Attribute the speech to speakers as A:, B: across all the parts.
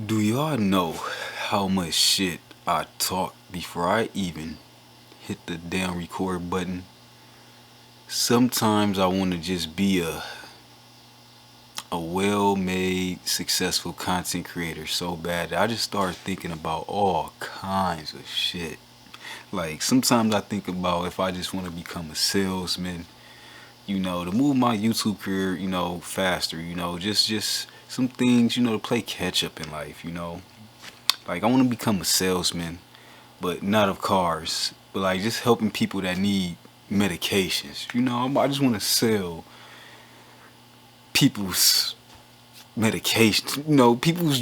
A: Do y'all know how much shit I talk before I even hit the damn record button? Sometimes I want to just be a well-made, successful content creator so bad that I just start thinking about all kinds of shit. Like sometimes I think about if I just want to become a salesman, to move my YouTube career, faster, just some things, to play catch up in life. Like I want to become a salesman, but not of cars, but like just helping people that need medications. I just want to sell people's medications. People's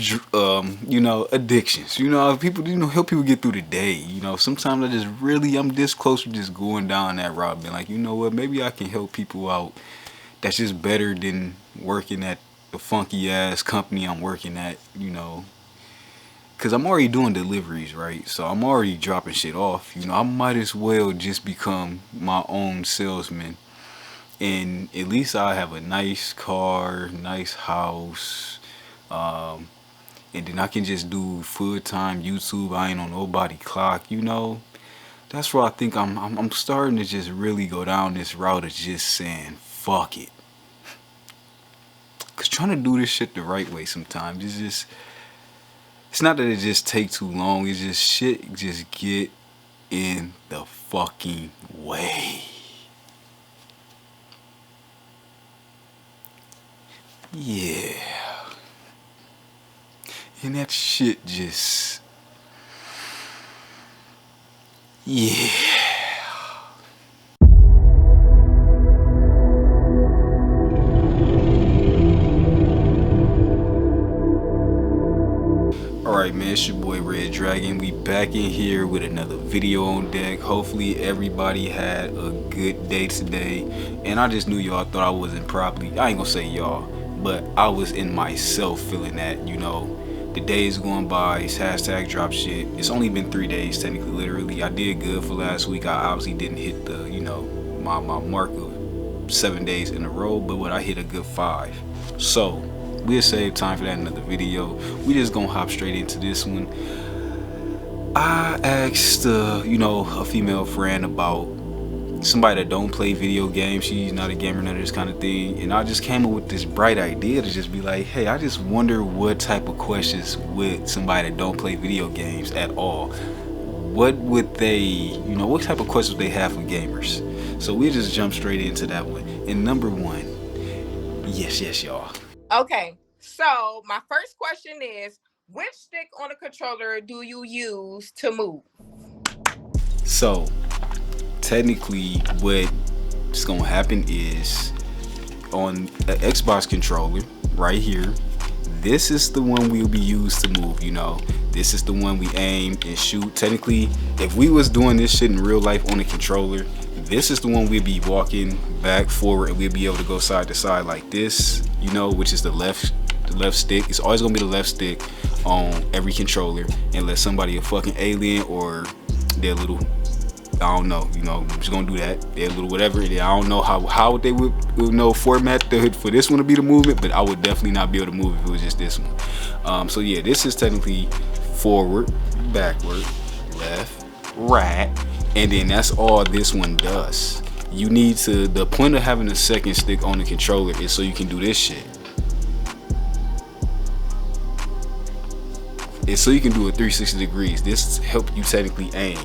A: addictions. People. Help people get through the day. Sometimes I'm this close to just going down that route, being like, you know what, maybe I can help people out. That's just better than working at the funky ass company I'm working at. Cause I'm already doing deliveries, right? So I'm already dropping shit off. I might as well just become my own salesman, and at least I have a nice car, nice house, and then I can just do full time YouTube. I ain't on nobody clock. That's where I think I'm starting to just really go down this route of just saying fuck it. Cause trying to do this shit the right way sometimes it's not that it just take too long. It's just shit just get in the fucking way. Yeah. And that shit just... Yeah. Alright man, it's your boy Red Dragon. We back in here with another video on deck. Hopefully everybody had a good day today. And I just knew y'all thought I wasn't properly, I ain't gonna say y'all, but I was in myself feeling that, the days going by, it's hashtag drop shit. It's only been 3 days technically, literally. I did good for last week. I obviously didn't hit the, my mark of 7 days in a row, but I hit a good 5. So we'll save time for that in another video. We just gonna hop straight into this one. I asked a female friend about somebody that don't play video games. She's not a gamer, none of this kind of thing, and I just came up with this bright idea to just be like, hey, I just wonder what type of questions would somebody that don't play video games at all, what would they, what type of questions they have for gamers. So we just jump straight into that one. And number one, yes y'all.
B: Okay, so my first question is, which stick on the controller do you use to move?
A: So technically what's gonna happen is on the Xbox controller right here, this is the one we'll be used to move. This is the one we aim and shoot. Technically, if we was doing this shit in real life on the controller, this is the one we'd be walking back, forward, and we'll be able to go side to side like this, which is the left stick. It's always gonna be the left stick on every controller, unless somebody a fucking alien or they're little, I don't know, I'm just gonna do that. They're a little whatever. I don't know how they would format for this one to be the movement, but I would definitely not be able to move if it was just this one. So yeah, this is technically forward, backward, left, right, and then that's all this one does. You need to, the point of having a second stick on the controller is so you can do this shit. It's so you can do a 360 degrees. This helps you technically aim.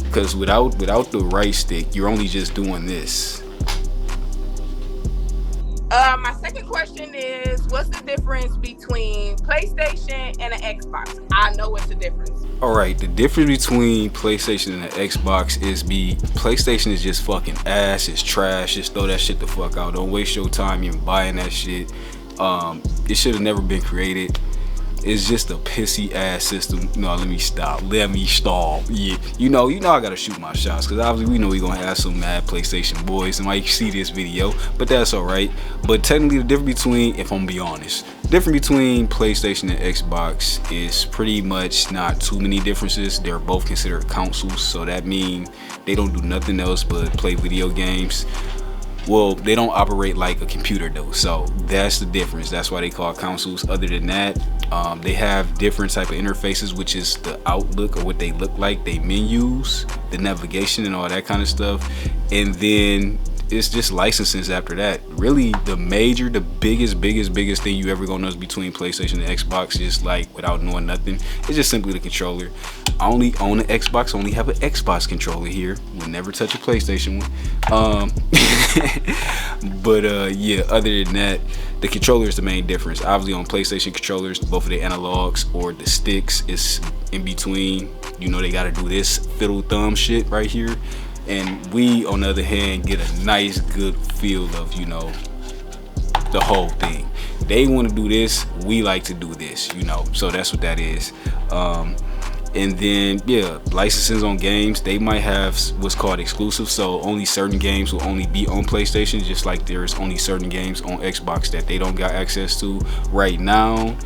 A: Because without the right stick, you're only just doing this.
B: My second question is, what's the difference between PlayStation and an Xbox? I know what's the difference.
A: Alright, the difference between PlayStation and an Xbox is PlayStation is just fucking ass, it's trash, just throw that shit the fuck out. Don't waste your time even buying that shit. It should have never been created. It's just a pissy ass system. No, let me stop. Yeah, I gotta shoot my shots, because obviously we know we gonna have some mad PlayStation boys that might see this video, but that's alright. But technically the difference between, if I'm gonna be honest, the difference between PlayStation and Xbox is pretty much not too many differences. They're both considered consoles, so that means they don't do nothing else but play video games. Well, they don't operate like a computer though, so that's the difference. That's why they call consoles. Other than that, they have different type of interfaces, which is the outlook or what they look like, they menus, the navigation and all that kind of stuff. And then it's just licenses after that. Really, the biggest thing you ever gonna know is between PlayStation and Xbox, just like without knowing nothing, it's just simply the controller. I only own an Xbox, only have an Xbox controller here. Will never touch a PlayStation one. But yeah, other than that, the controller is the main difference. Obviously on PlayStation controllers, both of the analogs or the sticks is in between. You know, they gotta do this fiddle thumb shit right here. And we, on the other hand, get a nice good feel of, you know, the whole thing. They want to do this, we like to do this, you know, so that's what that is. And then yeah, licenses on games, they might have what's called exclusive, so only certain games will only be on PlayStation, just like there's only certain games on Xbox that they don't got access to right now.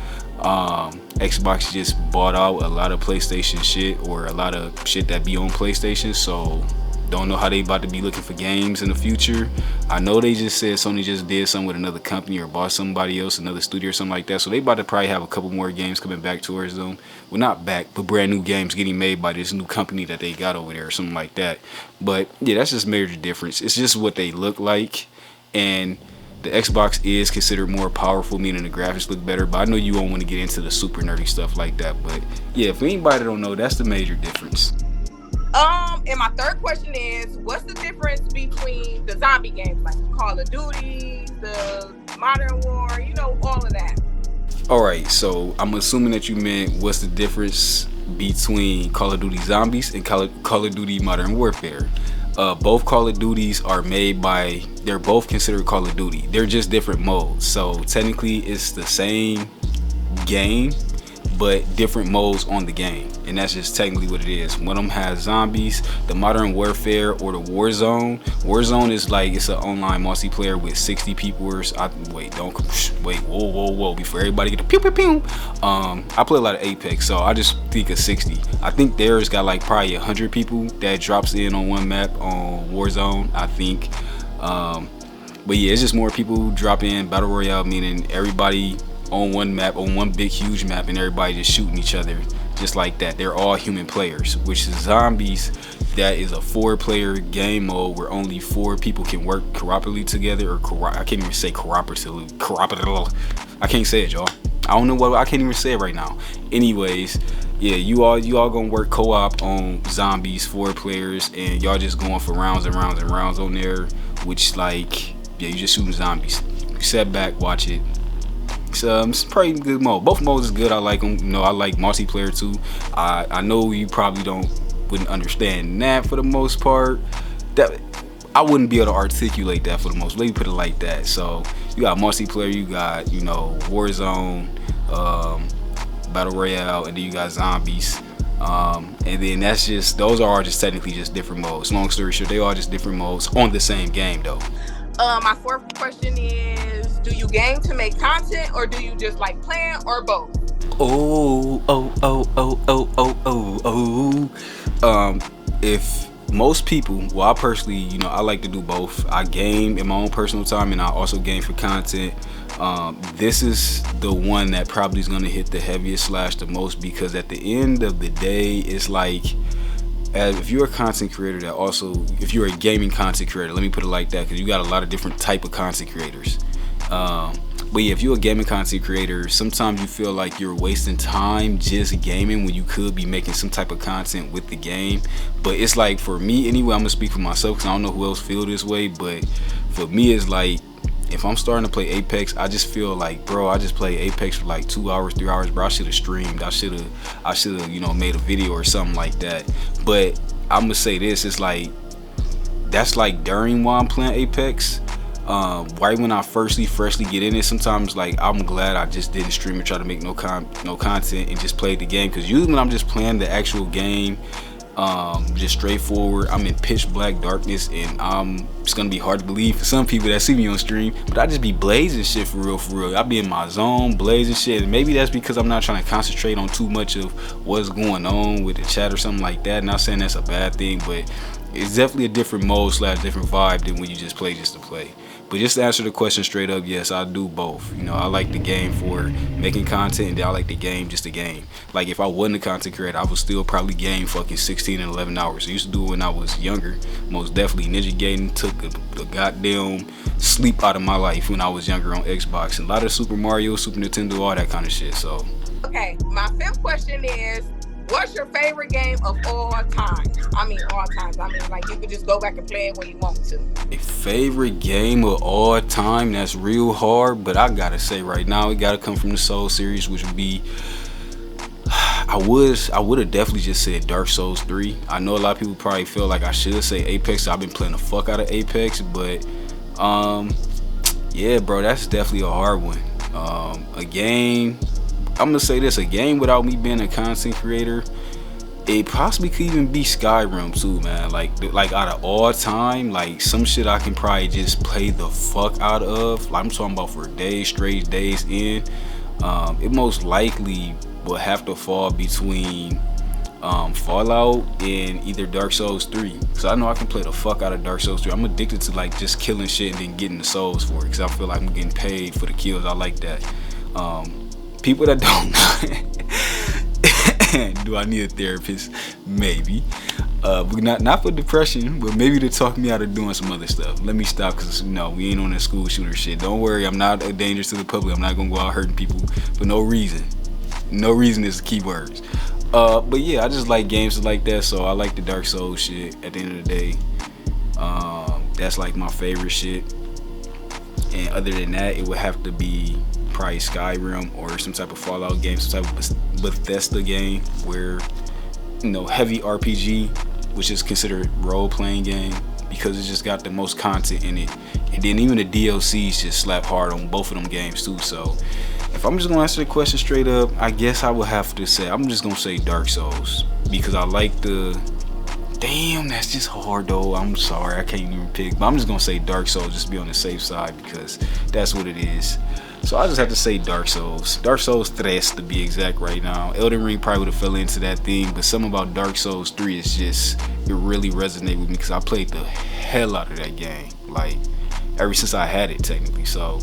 A: Xbox just bought out a lot of PlayStation shit, or a lot of shit that be on PlayStation, so don't know how they about to be looking for games in the future. I know they just said Sony just did something with another company or bought somebody else, another studio or something like that. So they about to probably have a couple more games coming back towards them. Well, not back, but brand new games getting made by this new company that they got over there or something like that. But yeah, that's just major difference. It's just what they look like. And the Xbox is considered more powerful, meaning the graphics look better. But I know you won't want to get into the super nerdy stuff like that. But yeah, for anybody that don't know, that's the major difference.
B: And my third question is, what's the difference between the zombie games like Call of Duty, the Modern War, you know, all of that?
A: All right, so I'm assuming that you meant what's the difference between Call of Duty Zombies and Call of Duty Modern Warfare. Both Call of Duties are made by, they're both considered Call of Duty. They're just different modes. So technically it's the same game, but different modes on the game, and that's just technically what it is. One of them has zombies, the Modern Warfare or the Warzone. Warzone is like, it's an online multiplayer with 60 people. Whoa, before everybody get the pew pew pew. I play a lot of Apex, so I just think of 60. I think theirs got like probably 100 people that drops in on one map on Warzone, I think. But yeah, it's just more people who drop in. Battle Royale, meaning everybody on one map, on one big huge map, and everybody just shooting each other just like that. They're all human players. Which is Zombies, that is a 4-player game mode where only 4 people can work cooperatively together, or I can't even say cooperatively. I can't say it, y'all. I don't know what, I can't even say it right now. Anyways, yeah, you all gonna work co-op on Zombies, 4 players, and y'all just going for rounds and rounds and rounds on there, which, like, yeah, you just shooting zombies. You sit back, watch it. It's pretty good mode. Both modes is good. I like them. You know, I like multiplayer too. I know you probably wouldn't understand that for the most part. That I wouldn't be able to articulate that for the most. Let me put it like that. So you got multiplayer, you got, you know, Warzone, Battle Royale, and then you got Zombies. And then that's just, those are just technically just different modes. Long story short, they are just different modes on the same game though.
B: My fourth question is, do you game to make content, or do you just like playing, or both?
A: If most people, well, I personally, you know, I like to do both. I game in my own personal time, and I also game for content. This is the one that probably is going to hit the heaviest / the most, because at the end of the day, it's like, if you're a content creator that also, if you're a gaming content creator, let me put it like that, because you got a lot of different type of content creators. But yeah, if you're a gaming content creator, sometimes you feel like you're wasting time just gaming when you could be making some type of content with the game. But it's like, for me anyway, I'm gonna speak for myself because I don't know who else feel this way, but for me it's like, if I'm starting to play Apex, I just feel like, bro, I just played Apex for like 2 hours, 3 hours, bro. I should have streamed. I should have, you know, made a video or something like that. But I'm gonna say this, it's like, that's like during while I'm playing Apex. Right when I freshly get in it, sometimes like I'm glad I just didn't stream and try to make no content and just played the game, because usually when I'm just playing the actual game, just straightforward, I'm in pitch black darkness, and it's gonna be hard to believe for some people that see me on stream, but I just be blazing shit for real. I be in my zone blazing shit, and maybe that's because I'm not trying to concentrate on too much of what's going on with the chat or something like that. Not saying that's a bad thing, but it's definitely a different mode / different vibe than when you just play just to play. But just to answer the question straight up, yes, I do both. You know, I like the game for making content, and then I like the game just the game. Like if I wasn't a content creator, I would still probably game fucking 16 and 11 hours. I used to do it when I was younger. Most definitely, Ninja Gaiden took a goddamn sleep out of my life when I was younger on Xbox. And a lot of Super Mario, Super Nintendo, all that kind of shit. So.
B: Okay, my fifth question is, what's your favorite game of all time? I mean, all times. I mean, like you could just go back and play it when you want to.
A: A favorite game of all time? That's real hard, but I gotta say right now, it gotta come from the Soul series, which would be. I would have definitely just said Dark Souls 3. I know a lot of people probably feel like I should say Apex. I've been playing the fuck out of Apex, but yeah, bro, that's definitely a hard one. A game. I'm gonna say this, a game without me being a content creator, it possibly could even be Skyrim too, man. Like out of all time, like some shit I can probably just play the fuck out of. Like I'm talking about for days, straight days in. It most likely will have to fall between Fallout and either Dark Souls 3. So I know I can play the fuck out of Dark Souls 3. I'm addicted to like just killing shit and then getting the souls for it, because I feel like I'm getting paid for the kills. I like that. People that don't know, do I need a therapist? Maybe. But not for depression, but maybe to talk me out of doing some other stuff. Let me stop, because no, we ain't on that school shooter shit. Don't worry, I'm not a danger to the public. I'm not gonna go out hurting people for no reason. No reason is the key words. But yeah, I just like games like that, so I like the Dark Souls shit at the end of the day. That's like my favorite shit. And other than that, it would have to be probably Skyrim or some type of Fallout game, some type of Bethesda game where, you know, heavy RPG, which is considered role-playing game, because it's just got the most content in it. And then even the DLCs just slap hard on both of them games too. So if I'm just gonna answer the question straight up, I guess I would have to say, I'm just gonna say Dark Souls, because I like the, damn, that's just hard though. I'm sorry, I can't even pick, but I'm just gonna say Dark Souls just to be on the safe side, because that's what it is. So I just have to say Dark Souls. Dark Souls 3 to be exact right now. Elden Ring probably would have fell into that thing, but something about Dark Souls 3 is just, it really resonated with me, because I played the hell out of that game, like ever since I had it technically. So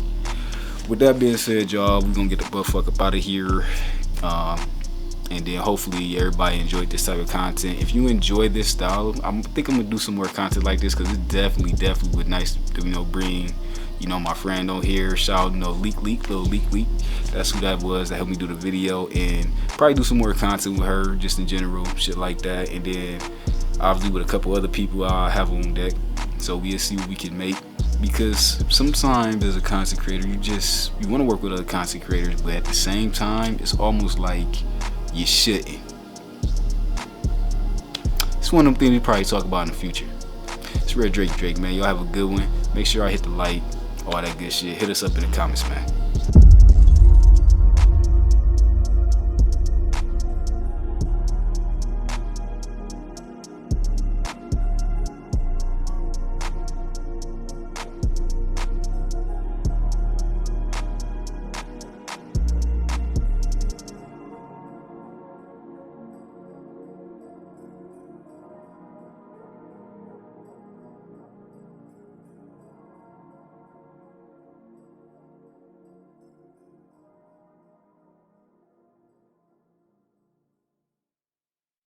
A: with that being said, y'all, we're gonna get the butt fuck up out of here. And then hopefully everybody enjoyed this type of content. If you enjoy this style, I think I'm gonna do some more content like this, because it definitely would nice to, you know, bring, you know, my friend on here. Shout out, you know, Little Leak. That's who that was that helped me do the video, and probably do some more content with her, just in general, shit like that. And then obviously with a couple other people I have on deck, so we'll see what we can make. Because sometimes as a content creator, you want to work with other content creators, but at the same time, it's almost like you shouldn't. It's one of them things we probably talk about in the future. It's Red Drake, man. Y'all have a good one. Make sure I hit the like, all that good shit. Hit us up in the comments, man.